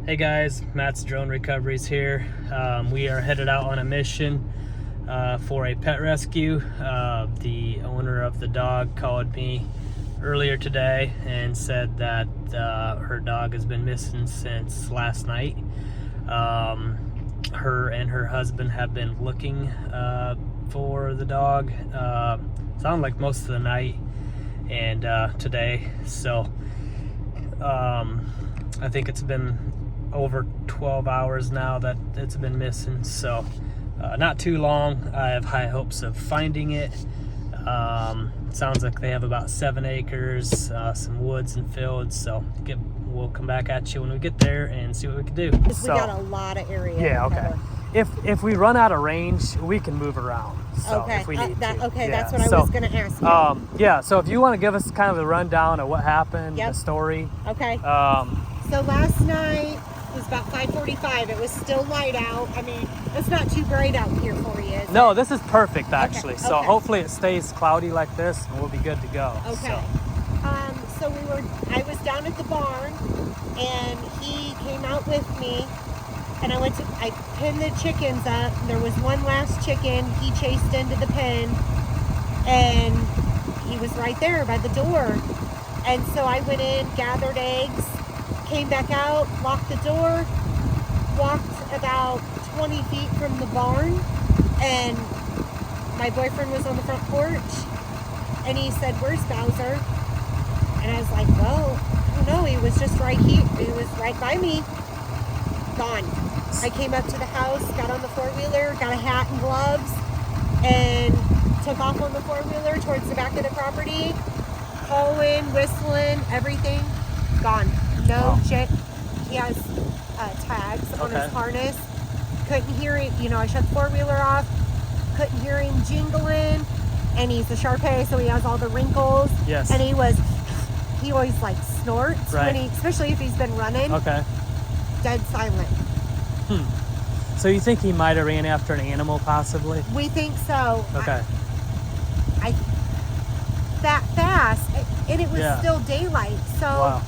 Hey guys, Matt's Drone Recoveries here. We are headed out on a mission for a pet rescue. The owner of the dog called me earlier today and said that her dog has been missing since last night. Her and her husband have been looking for the dog, sounded like most of the night and today. So I think it's been over 12 hours now that it's been missing, so not too long. I have high hopes of finding it. Sounds like they have about 7 acres, some woods and fields, so we'll come back at you when we get there and see what we can do. So, we got a lot of area. Yeah, okay. If we run out of range, we can move around. So okay, if we need to. Okay, yeah. that's what I was going to ask you. Yeah, so if you want to give us kind of the rundown of what happened, Yep. the story. Okay. So last night it was about 5:45. It was still light out. I mean, it's not too bright out here for you, is No, it? this is perfect actually. Okay, So okay. hopefully it stays cloudy like this and we'll be good to go. Okay. So I was down at the barn and he came out with me and I pinned the chickens up. There was one last chicken. He chased into the pen and he was right there by the door. And so I went in, gathered eggs, came back out, locked the door, walked about 20 feet from the barn, and my boyfriend was on the front porch, and he said, "Where's Bouser?" And I was like, "Well, I don't know, he was just right here, he was right by me, gone." I came up to the house, got on the four-wheeler, got a hat and gloves, and took off on the four-wheeler towards the back of the property, hauling, whistling, everything, gone. No check. He has tags on his harness. Couldn't hear it. You know, I shut the four-wheeler off. Couldn't hear him jingling. And he's a Shar-Pei, so he has all the wrinkles. Yes. And he always like snorts right. when especially if he's been running. Okay. Dead silent. So you think he might have ran after an animal possibly? We think so. Okay. I that fast, and it was Yeah. still daylight. So. Wow.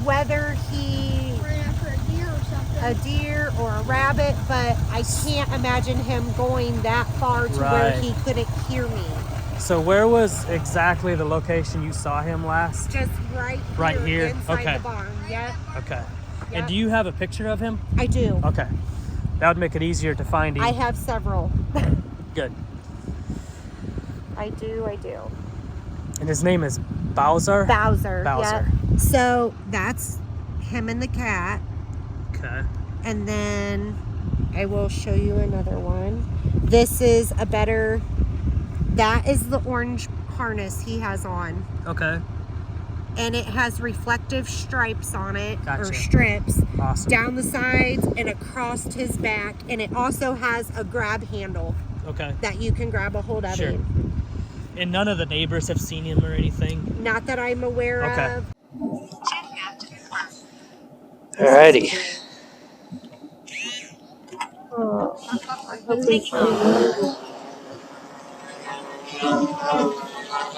Whether he ran after a deer or something. A deer or a rabbit, but I can't imagine him going that far to where Right. he couldn't hear me. So where was exactly the location you saw him last? Just right here? inside Okay. the barn. Yeah, Okay. Yep. And do you have a picture of him? I do. Okay. That would make it easier to find him. I have several. Good. I do. And his name is Bouser? Bouser. Bouser. Yep. So that's him and the cat. Okay. And then I will show you another one. This is that is the orange harness he has on. Okay. And it has reflective stripes on it, or Gotcha. strips, Awesome. down the sides and across his back. And it also has a grab handle Okay. that you can grab a hold of Sure. him. And none of the neighbors have seen him or anything? Not that I'm aware Okay. of. Alrighty. Oh, I hope they show you.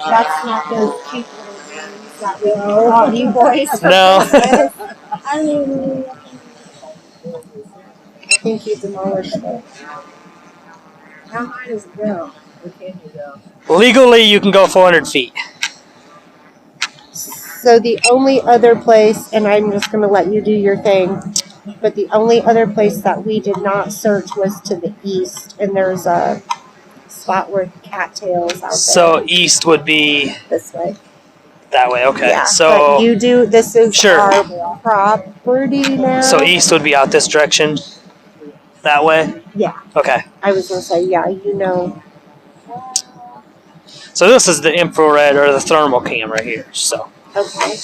That's not those cute little things that we brought you boys for No. Christmas. I think you demolished it. How high does it go? Where can you go? Legally, you can go 400 feet. So the only other place, and I'm just going to let you do your thing, but the only other place that we did not search was to the east, and there's a spot where cattails out So east would be there. This way. that way, okay. Yeah, So but you do, this is Sure. our property now. So east would be out this direction? That way? Yeah, Okay. I was going to say, yeah, you know. So this is the infrared or the thermal camera here. So. Okay.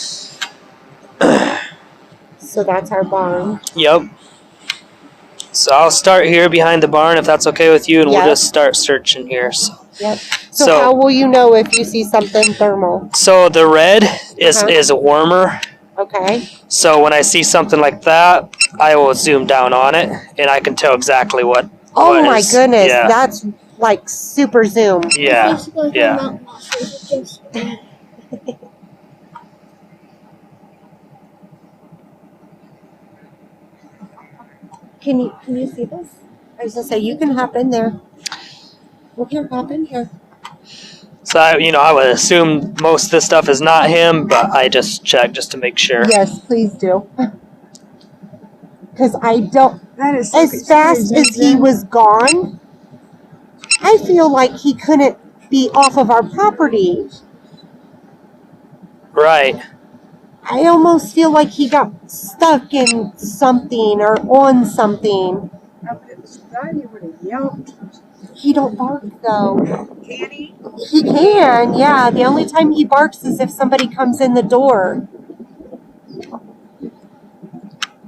So that's our barn. Yep. So I'll start here behind the barn if that's okay with you, and Yep. we'll just start searching here. Yep. So So- how will you know if you see something thermal? So the red is Uh-huh. is warmer. Okay. So when I see something like that, I will zoom down on it, and I can tell exactly what. Oh what my is- goodness, Yeah. that's like super zoom. Yeah. Yeah. Can you see this? I was gonna say you can hop in there. Okay, hop in here. So I would assume most of this stuff is not him, but I just checked just to make sure. Yes, please do. Because I don't. That is so As fast as he was gone, I feel like he couldn't be off of our property. Right. I almost feel like he got stuck in something or on something. If it was done, he would have yelped. He don't bark though. Can he? He can, yeah. The only time he barks is if somebody comes in the door.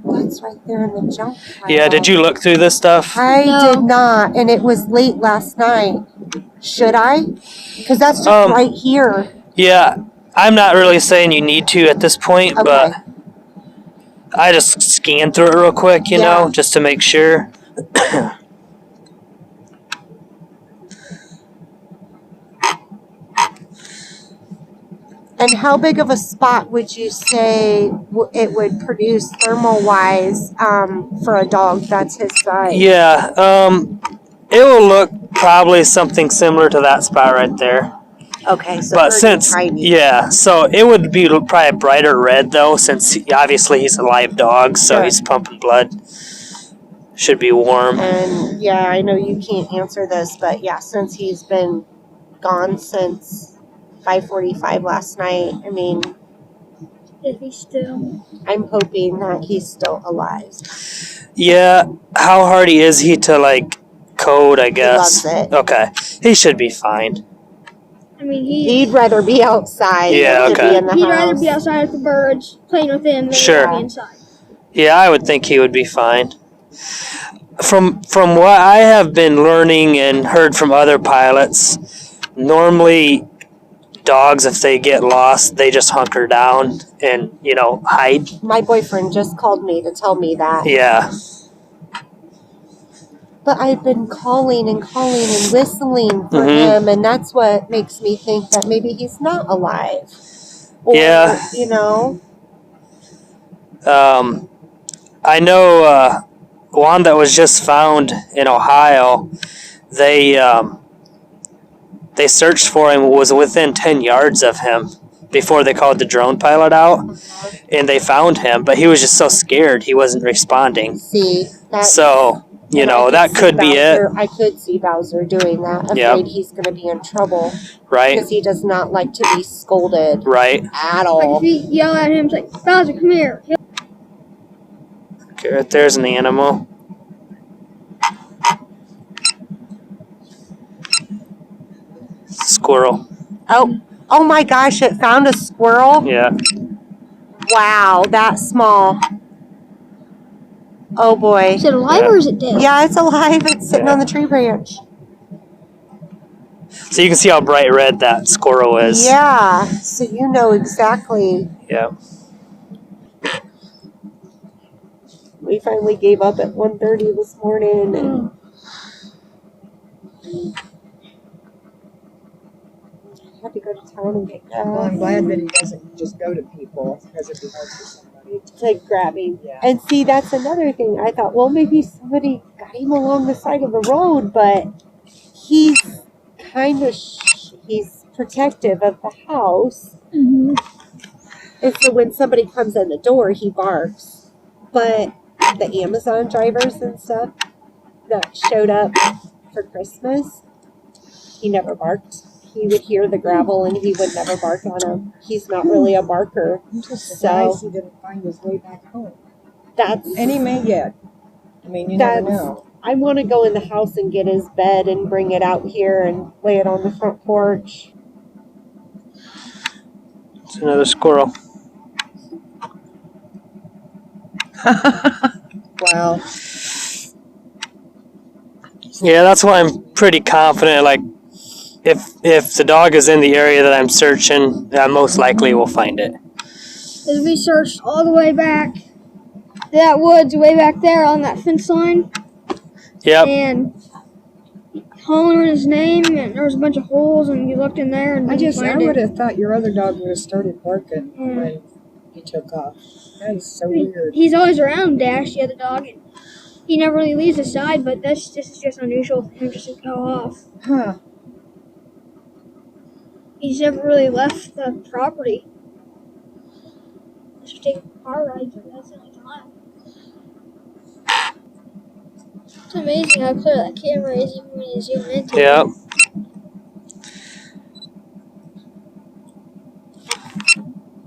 That's right there in the junk pile. Yeah, did you look through this stuff? I did not, and it was late last night. Should I? Because that's just right here. Yeah, I'm not really saying you need to at this point, but I just scanned through it real quick, you know, just to make sure. And how big of a spot would you say it would produce thermal-wise for a dog that's his size? Yeah, it will look probably something similar to that spot right there. Okay, so but since tiny. Yeah, so it would be probably a brighter red though, since obviously he's a live dog, so he's pumping blood. Should be warm. And yeah, I know you can't answer this, but yeah, since he's been gone since 5:45 last night, I mean, is he still? I'm hoping that he's still alive. Yeah, how hardy is he to like code? I guess. He loves it. Okay, he should be fine. I mean, he'd rather be outside than to be in the house. He'd rather be outside with the birds, playing with them, than be inside. Yeah, I would think he would be fine. From what I have been learning and heard from other pilots, normally dogs, if they get lost, they just hunker down and, hide. My boyfriend just called me to tell me that. Yeah. But I've been calling and whistling for him, and that's what makes me think that maybe he's not alive. Or, I know one that was just found in Ohio, they searched for him, was within 10 yards of him before they called the drone pilot out, and they found him, but he was just so scared he wasn't responding. See, so, that could be it. I could see Bouser doing that, afraid he's going to be in trouble. Right. Because he does not like to be scolded. Right. At all. Like if you yell at him, it's like, Bouser, come here. Okay, right there's an animal. Squirrel. Oh my gosh, it found a squirrel? Yeah. Wow, that small. Oh boy. Is it alive or is it dead? Yeah, it's alive. It's sitting on the tree branch. So you can see how bright red that squirrel is. Yeah, so you know exactly. Yeah. We finally gave up at 1:30 this morning. And had to go to town and get gas. Well, I'm glad that he doesn't just go to people, because it'd be hard for somebody to grab him. Yeah. And see, that's another thing. I thought, well, maybe somebody got him along the side of the road, but he's kind of he's protective of the house. Mm-hmm. And so when somebody comes in the door, he barks. But the Amazon drivers and stuff that showed up for Christmas, he never barked. He would hear the gravel and he would never bark on him. He's not really a barker. I'm just surprised he didn't find his way back home. And he may yet. I mean, you never know. I want to go in the house and get his bed and bring it out here and lay it on the front porch. It's another squirrel. Wow. Yeah, that's why I'm pretty confident. Like, if the dog is in the area that I'm searching, I most likely will find it. As we searched all the way back to that woods way back there on that fence line. Yep. And hollering his name, and there was a bunch of holes, and you looked in there, and I would have thought your other dog would have started barking when he took off. That is so weird. He's always around Dash, the other dog. And He never really leaves the side, but this is just unusual for him just to go off. Huh. He's never really left the property. Just take car rides, but that's the only time. It's amazing how clear that camera is even when you zoom into it. Yep.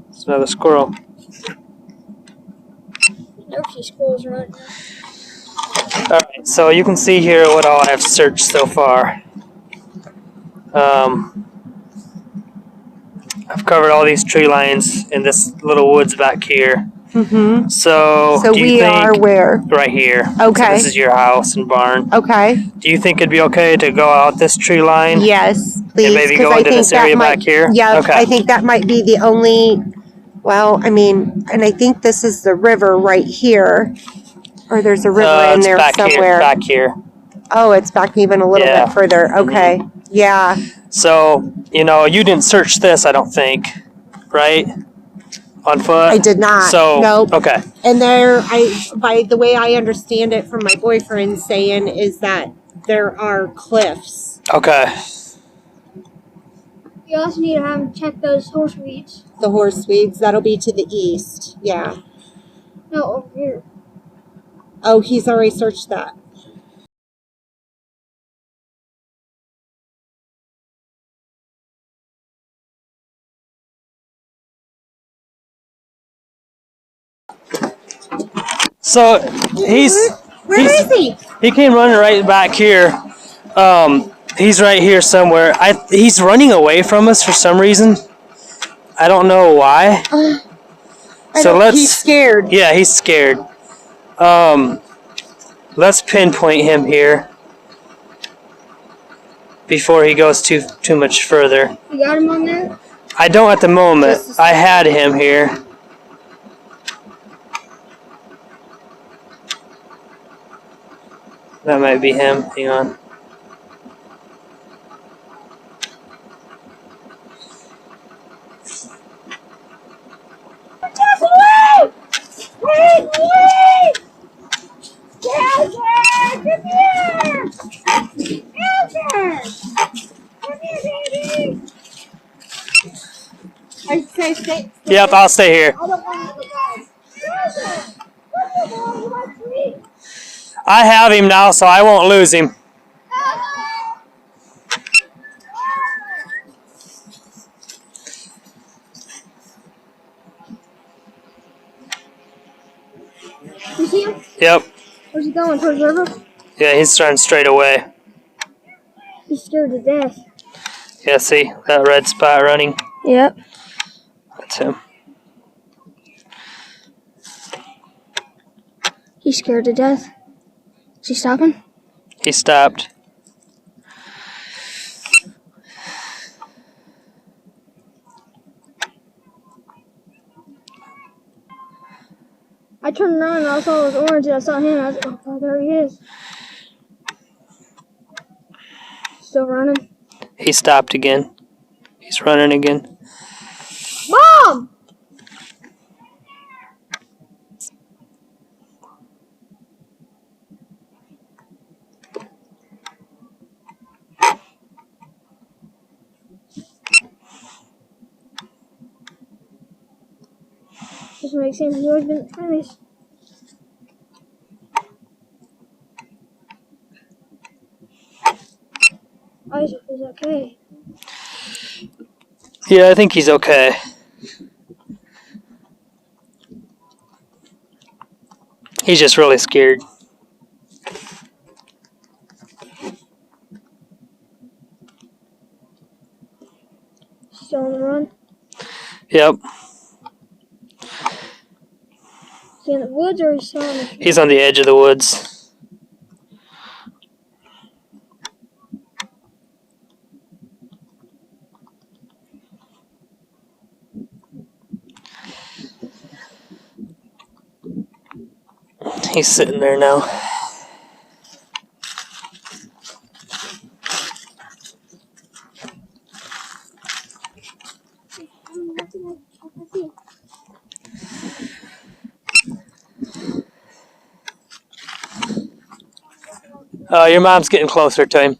It's another squirrel. Never see squirrels around here. Alright, so you can see here what all I've searched so far. I've covered all these tree lines in this little woods back here. Mm-hmm. So do you we think, are where? right here. Okay. So this is your house and barn. Okay. Do you think it'd be okay to go out this tree line? Yes, please. And maybe go I into think this area that might, back here? Yeah, Okay. I think that might be the only. Well, I mean, and I think this is the river right here, or there's a river in It's there back somewhere. Here, back here. Oh, it's back even a little Yeah. bit further. Okay. Yeah. So, you didn't search this, I don't think, right? On foot? I did not. So, Nope. okay. And by the way I understand it from my boyfriend saying is that there are cliffs. Okay. You also need to have him check those horse weeds. The horse weeds, that'll be to the east. Yeah. No, over here. Oh, he's already searched that. So, Where is he? He came running right back here. He's right here somewhere. He's running away from us for some reason. I don't know why. He's scared. Yeah, he's scared. Let's pinpoint him here before he goes too much further. You got him on there? I don't at the moment. I had him here. That might be him. Hang on. Yep, I'll stay here. I have him now, so I won't lose him. You see him? Yep. Where's he going? Towards the river? Yeah, he's running straight away. He's scared to death. Yeah, see that red spot running? Yep. That's him. He's scared to death. Is he stopping? He stopped. I turned around and I saw it was orange and I saw him. I was like, oh, there he is. Still running. He stopped again. He's running again. Mom! Just makes sense. He's always been trying this. I hope he's okay. Yeah, I think he's okay. He's just really scared. Still on the run? Yep. Is he in the woods or is he still on the street? He's on the edge of the woods. He's sitting there now. Oh, your mom's getting closer to him.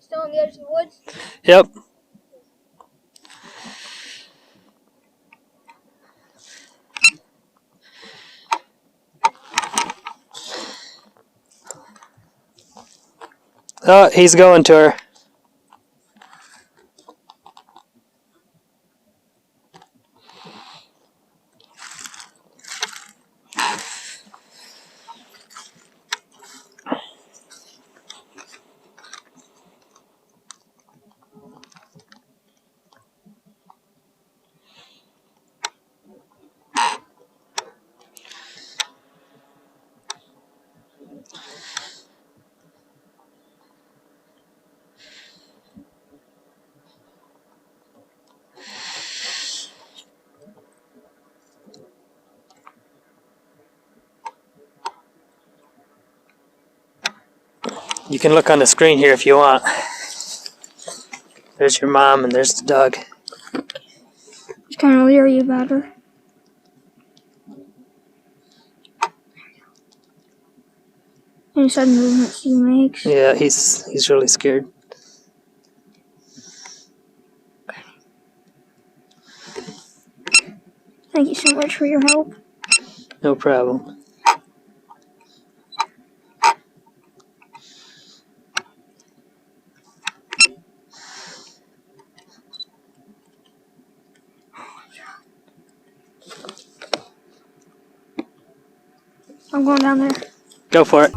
Still on the edge of the woods? Yep. Oh, he's going to her. You can look on the screen here if you want. There's your mom and there's the dog. He's kind of leery about her. Any sudden movements he makes. Yeah, he's really scared. Thank you so much for your help. No problem. I'm going down there. Go for it.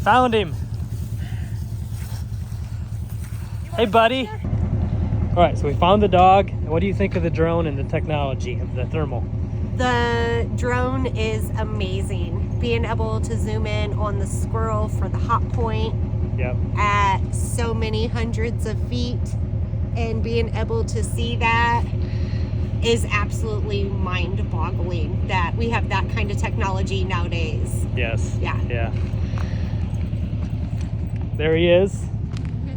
Found him. Hey, buddy. All right, so we found the dog. What do you think of the drone and the technology of the thermal? The drone is amazing. Being able to zoom in on the squirrel for the hot point Yep. at so many hundreds of feet and being able to see that is absolutely mind-boggling that we have that kind of technology nowadays. Yes. Yeah. Yeah. There he is.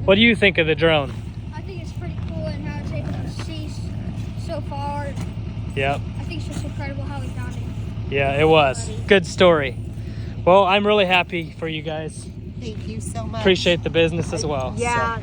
What do you think of the drone? I think it's pretty cool and how it's able to see so far. Yep. I think it's just incredible how we found it. Yeah, it was. Good story. Well, I'm really happy for you guys. Thank you so much. Appreciate the business as well. Yeah.